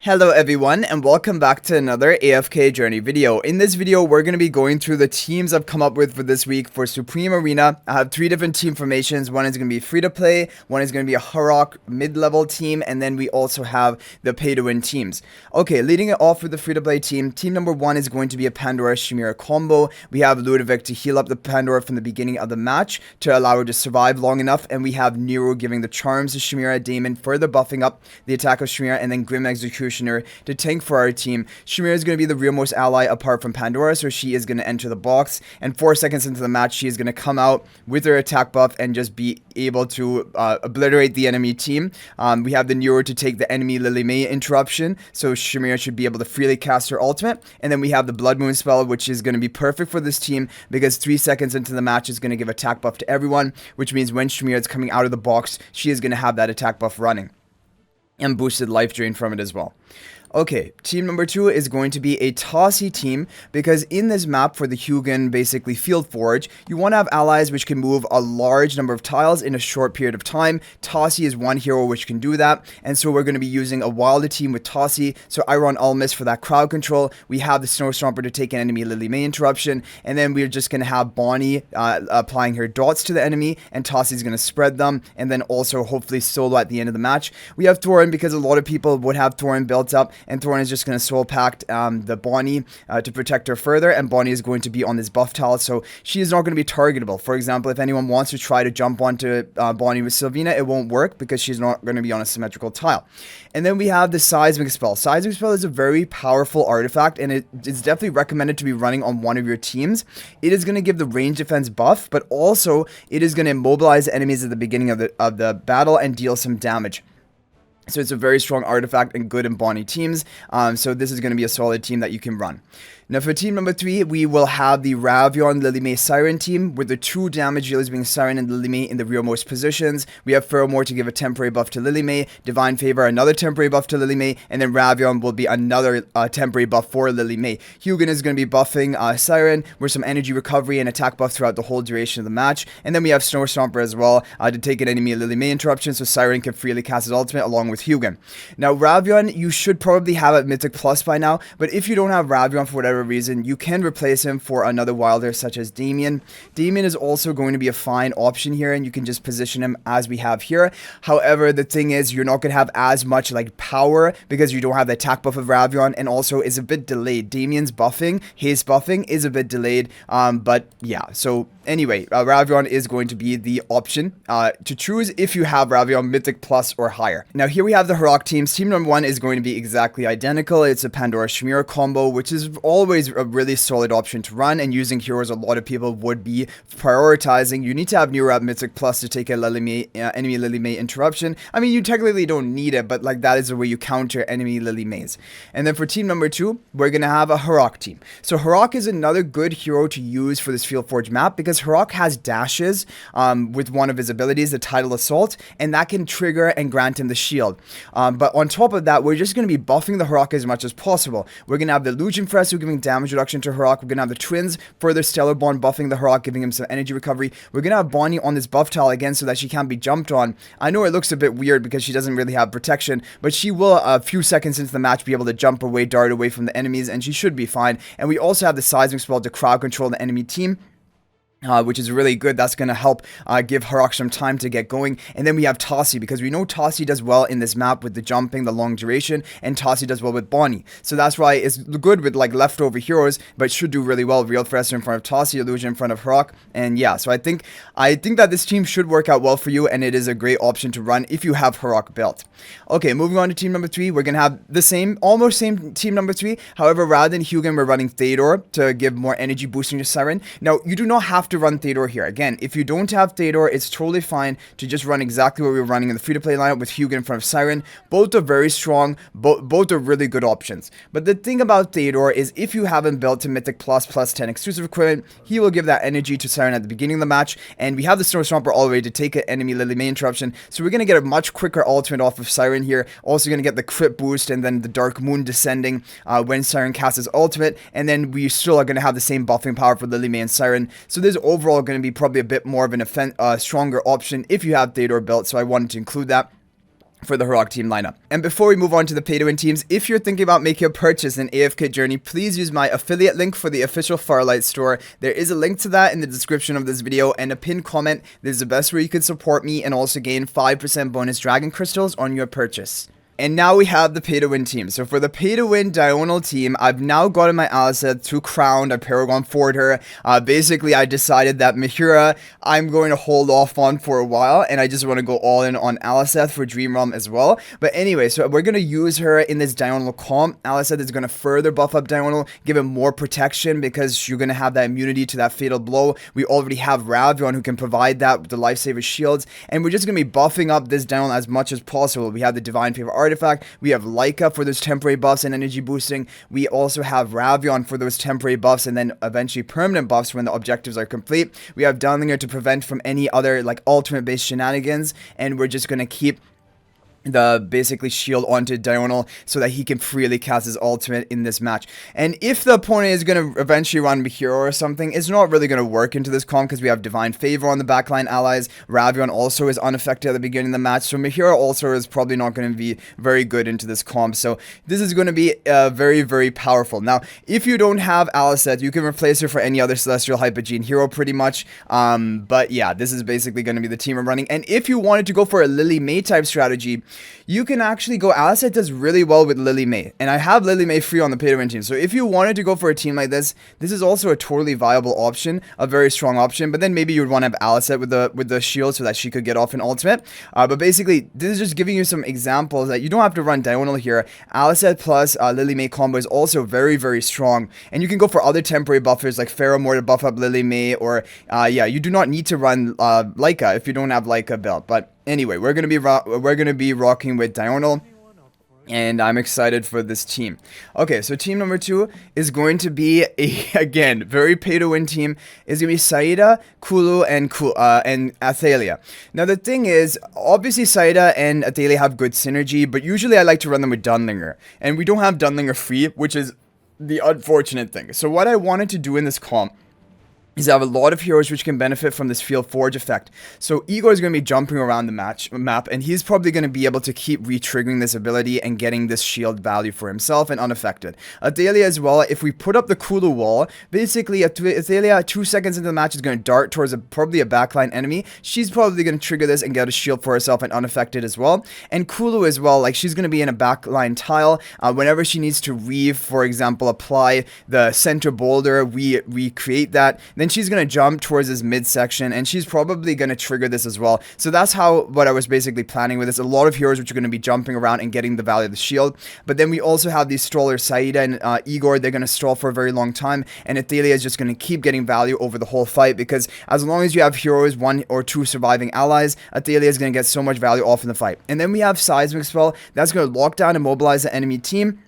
Hello everyone and welcome back to another AFK journey video. In this video we're going to be going through the teams I've come up with for this week for Supreme Arena. I have three different team formations. One is going to be free to play, one is going to be a Harak mid-level team, and then we also have the pay to win teams. Okay, leading it off with the free to play team. Team number one is going to be a Pandora Shamira combo. We have Ludovic to heal up the Pandora from the beginning of the match to allow her to survive long enough, and we have Nero giving the charms to Shamira, Damon further buffing up the attack of Shamira, and then Grim Executioner to tank for our team. Shamira is going to be the realmost ally apart from Pandora, so she is going to enter the box, and 4 seconds into the match she is going to come out with her attack buff and just be able to obliterate the enemy team. We have the Nero to take the enemy Lily May interruption, so Shamira should be able to freely cast her ultimate, and then we have the Blood Moon spell, which is going to be perfect for this team because 3 seconds into the match is going to give attack buff to everyone, which means when Shamira is coming out of the box she is going to have that attack buff running and boosted life drain from it as well. Okay, team number two is going to be a Tossy team because in this map for the Hugin, basically Field Forge, you want to have allies which can move a large number of tiles in a short period of time. Tossy is one hero which can do that, and so we're going to be using a Wilder team with Tossy. So Iron Almis for that crowd control. We have the Snow Stomper to take an enemy Lily May interruption, and then we're just going to have Bonnie applying her dots to the enemy, and Tossy's going to spread them, and then also hopefully solo at the end of the match. We have Thorin because a lot of people would have Thorin built up, and Thorin is just going to soul pact the Bonnie to protect her further, and Bonnie is going to be on this buff tile, so she is not going to be targetable. For example, if anyone wants to try to jump onto Bonnie with Sylvina, it won't work because she's not going to be on a symmetrical tile. And then we have the Seismic Spell. Seismic Spell is a very powerful artifact, and it is definitely recommended to be running on one of your teams. It is going to give the range defense buff, but also it is going to immobilize enemies at the beginning of the battle and deal some damage. So it's a very strong artifact and good in Bonnie teams. So this is going to be a solid team that you can run. Now for team number three, we will have the Ravion Lily May Siren team with the 2 damage dealers being Siren and Lily May in the rearmost positions. We have Pheromore to give a temporary buff to Lily May, Divine Favor another temporary buff to Lily May, and then Ravion will be another temporary buff for Lily May. Hugin is going to be buffing Siren with some energy recovery and attack buff throughout the whole duration of the match. And then we have Snow Stomper as well to take an enemy Lily May interruption, so Siren can freely cast his ultimate along with Hugin. Now Ravion, you should probably have at Mythic Plus by now, but if you don't have Ravion for whatever reason, you can replace him for another Wilder such as Damien. Damien is also going to be a fine option here, and you can just position him as we have here. However, the thing is, you're not going to have as much like power because you don't have the attack buff of Ravion, and also is a bit delayed. Damien's buffing, his buffing is a bit delayed, but yeah, so anyway, Ravion is going to be the option to choose if you have Ravion Mythic Plus or higher. Now here we have the Harak teams. Team number one is going to be exactly identical. It's a Pandora Shamira combo, which is always a really solid option to run, and using heroes a lot of people would be prioritizing. You need to have Nero at Mythic Plus to take a Lily May, enemy Lily May interruption. I mean, you technically don't need it, but like that is the way you counter enemy Lily Mays. And then for team number two, we're going to have a Harak team. So Harak is another good hero to use for this Field Forge map because Harak has dashes with one of his abilities, the Tidal Assault, and that can trigger and grant him the shield. But on top of that, we're just going to be buffing the Harak as much as possible. We're going to have the Legion Fresco giving damage reduction to Harak. We're going to have the Twins further Stellar Bond buffing the Harak, giving him some energy recovery. We're going to have Bonnie on this buff tile again so that she can't be jumped on. I know it looks a bit weird because she doesn't really have protection, but she will a few seconds into the match be able to jump away, dart away from the enemies, and she should be fine. And we also have the Seismic Spell to crowd control the enemy team, which is really good. That's going to help give Harak some time to get going. And then we have Tossy, because we know Tossy does well in this map with the jumping, the long duration, and Tossy does well with Bonnie. So that's why it's good with like leftover heroes, but should do really well. Real Fresco in front of Tossy, Illusion in front of Harak. And yeah, so I think that this team should work out well for you, and it is a great option to run if you have Harak built. Okay, moving on to team number three, we're going to have the same, almost same team number three. However, rather than Hugin, we're running Theodore to give more energy boosting to Siren. Now, you do not have to run Theodore here. Again, if you don't have Theodore, it's totally fine to just run exactly what we were running in the free-to-play lineup with Hugin in front of Siren. Both are very strong. Both are really good options. But the thing about Theodore is if you have him built to Mythic Plus, plus 10 exclusive equipment, he will give that energy to Siren at the beginning of the match, and we have the Snow Stomper all the way to take an enemy Lily May interruption, so we're going to get a much quicker ultimate off of Siren here. Also going to get the crit boost and then the Dark Moon descending when Siren casts his ultimate, and then we still are going to have the same buffing power for Lily May and Siren. So there's overall going to be probably a bit more of an stronger option if you have Theodore built, so I wanted to include that. for the Harak team lineup. And before we move on to the pay-to-win teams, if you're thinking about making a purchase in AFK Journey, please use my affiliate link for the official Farlight Store. There is a link to that in the description of this video and a pinned comment. This is the best way you can support me and also gain 5% bonus dragon crystals on your purchase. And now we have the pay-to-win team. So for the pay-to-win Dionel team, I've now gotten my Alicent to crowned. I Paragon forward her. Basically, I decided that Mihira, I'm going to hold off on for a while, and I just want to go all in on Alicent for Dream Realm as well. But anyway, so we're going to use her in this Dionel comp. Alicent is going to further buff up Dionel, give him more protection because you're going to have that immunity to that fatal blow. We already have Ravion who can provide that with the lifesaver shields, and we're just going to be buffing up this Dionel as much as possible. We have the Divine Favor Artifact, we have Leica for those temporary buffs and energy boosting, we also have Ravion for those temporary buffs and then eventually permanent buffs when the objectives are complete. We have Dunlinger to prevent from any other like ultimate based shenanigans, and we're just gonna keep the basically shield onto Dionel so that he can freely cast his ultimate in this match. And if the opponent is going to eventually run Mihiro or something, it's not really going to work into this comp because we have Divine Favor on the backline allies. Ravion also is unaffected at the beginning of the match, so Mihiro also is probably not going to be very good into this comp. So this is going to be very, very powerful. Now, if you don't have Alicent, you can replace her for any other Celestial Hypogean hero pretty much. But yeah, this is basically going to be the team I'm running. And if you wanted to go for a Lily May type strategy, you can actually go. Alicent does really well with Lily May, and I have Lily May free on the pay-to-win team. So if you wanted to go for a team like this, this is also a totally viable option, a very strong option. But then maybe you would want to have Alicent with the shield so that she could get off an ultimate. But basically, this is just giving you some examples that you don't have to run Dionel here. Alicent plus Lily May combo is also very, very strong, and you can go for other temporary buffers like Pheromore to buff up Lily May, or yeah, you do not need to run Leica if you don't have Leica built. But anyway, we're gonna be rocking with Dionel, and I'm excited for this team. Okay, so team number 2 is going to be again very pay-to-win team. Is gonna be Saida, Kulu, and Athalia. Now the thing is, obviously Saida and Athalia have good synergy, but usually I like to run them with Dunlinger, and we don't have Dunlinger free, which is the unfortunate thing. So what I wanted to do in this comp is I have a lot of heroes which can benefit from this Field Forge effect. So Igor is going to be jumping around the map, and he's probably going to be able to keep re-triggering this ability and getting this shield value for himself and unaffected. Athalia as well, if we put up the Kulu wall, basically Athalia 2 seconds into the match is going to dart towards probably a backline enemy. She's probably going to trigger this and get a shield for herself and unaffected as well. And Kulu as well, like she's going to be in a backline tile. Whenever she needs to for example, apply the center boulder, recreate that, then she's going to jump towards this midsection, and she's probably going to trigger this as well. So that's what I was basically planning with this. A lot of heroes which are going to be jumping around and getting the value of the shield. But then we also have these strollers, Saida and Igor. They're going to stall for a very long time, and Athalia is just going to keep getting value over the whole fight, because as long as you have heroes, 1 or 2 surviving allies, Athalia is going to get so much value off in the fight. And then we have Seismic Spell. That's going to lock down and mobilize the enemy team.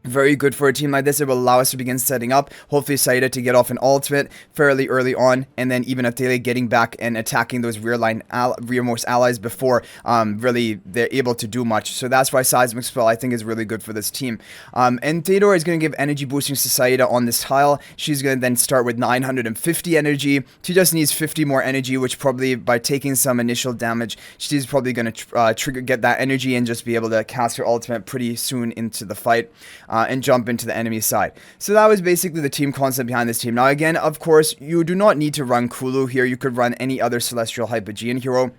Very good for a team like this. It will allow us to begin setting up, hopefully Saida to get off an ultimate fairly early on, and then even Athalia getting back and attacking those rearmost allies before really they're able to do much. So that's why Seismic Spell I think is really good for this team. And Theodora is going to give energy boosting to Saida on this tile. She's going to then start with 950 energy. She just needs 50 more energy, which probably by taking some initial damage, she's probably going to get that energy and just be able to cast her ultimate pretty soon into the fight. And jump into the enemy side. So that was basically the team concept behind this team. Now again, of course, you do not need to run Kulu here. You could run any other Celestial Hypogean hero.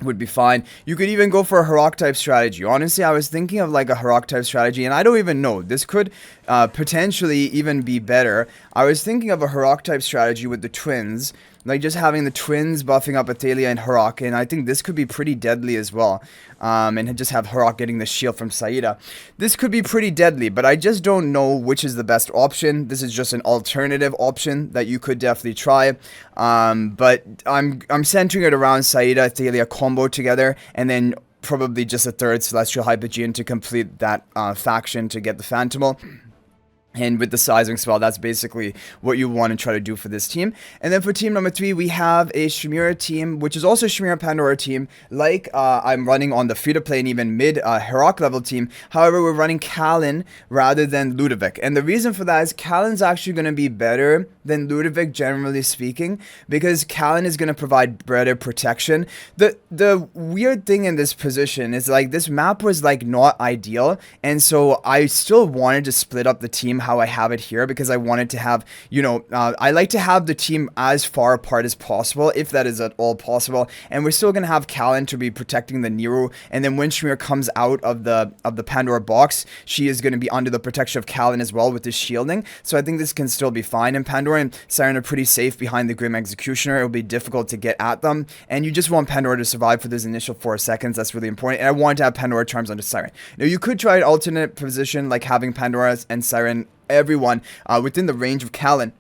Would be fine. You could even go for a Harak type strategy. Honestly, I was thinking of like a Harak type strategy, and I don't even know. This could potentially even be better. I was thinking of a Harak type strategy with the twins, like just having the twins buffing up Athalia and Harak, and I think this could be pretty deadly as well. And just have Harak getting the shield from Saida. This could be pretty deadly, but I just don't know which is the best option. This is just an alternative option that you could definitely try. But I'm centering it around Saida Athalia combo together, and then probably just a third Celestial Hypogean to complete that faction to get the Phantomal. And with the sizing spell, that's basically what you want to try to do for this team. And then for team number 3, we have a Shamira team, which is also a Shamira Pandora team, like I'm running on the free-to-play and even mid Harak level team. However, we're running Callan rather than Ludovic. And the reason for that is Callan's actually going to be better than Ludovic, generally speaking, because Callan is going to provide better protection. The weird thing in this position is, like, this map was, like, not ideal, and so I still wanted to split up the team how I have it here, because I wanted to have, you know, I like to have the team as far apart as possible, if that is at all possible. And we're still gonna have Callan to be protecting the Nero, and then when Shamir comes out of the Pandora box, she is gonna be under the protection of Callan as well with his shielding. So I think this can still be fine. And Pandora and Siren are pretty safe behind the Grim Executioner. It'll be difficult to get at them, and you just want Pandora to survive for those initial 4 seconds. That's really important. And I want to have Pandora charms onto Siren. Now you could try an alternate position, like having Pandora and Siren, everyone within the range of Callan.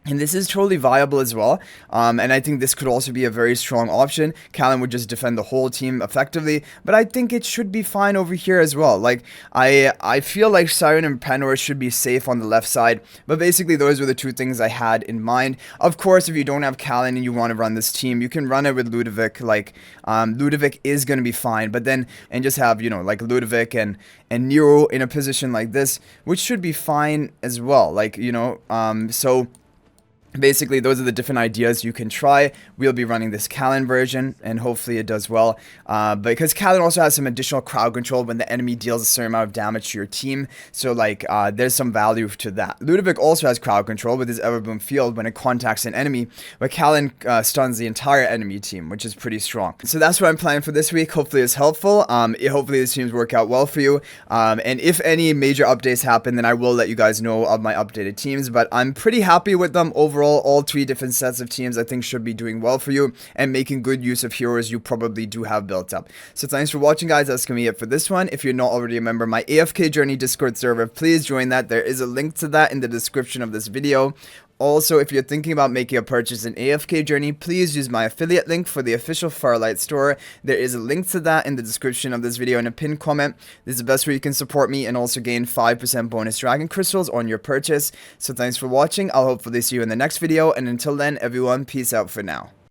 And this is totally viable as well, and I think this could also be a very strong option. Callan would just defend the whole team effectively, but I think it should be fine over here as well. Like, I feel like Siren and Pandora should be safe on the left side, but basically those were the 2 things I had in mind. Of course, if you don't have Callan and you want to run this team, you can run it with Ludovic. Like, Ludovic is going to be fine, but then, and just have, you know, like Ludovic and Nero in a position like this, which should be fine as well. Like, you know, so basically, those are the different ideas you can try. We'll be running this Callan version, and hopefully it does well. Because Callan also has some additional crowd control when the enemy deals a certain amount of damage to your team. So, like, there's some value to that. Ludovic also has crowd control with his Everboom Field when it contacts an enemy, but Callan stuns the entire enemy team, which is pretty strong. So that's what I'm planning for this week. Hopefully it's helpful. Hopefully these teams work out well for you. And if any major updates happen, then I will let you guys know of my updated teams. But I'm pretty happy with them overall. All 3 different sets of teams I think should be doing well for you and making good use of heroes you probably do have built up. So thanks for watching, guys. That's gonna be it for this one. If you're not already a member of my AFK Journey Discord server, please join that. There is a link to that in the description of this video. Also, if you're thinking about making a purchase in AFK Journey, please use my affiliate link for the official Farlight Store. There is a link to that in the description of this video in a pinned comment. This is the best way you can support me and also gain 5% bonus dragon crystals on your purchase. So thanks for watching. I'll hopefully see you in the next video, and until then, everyone, peace out for now.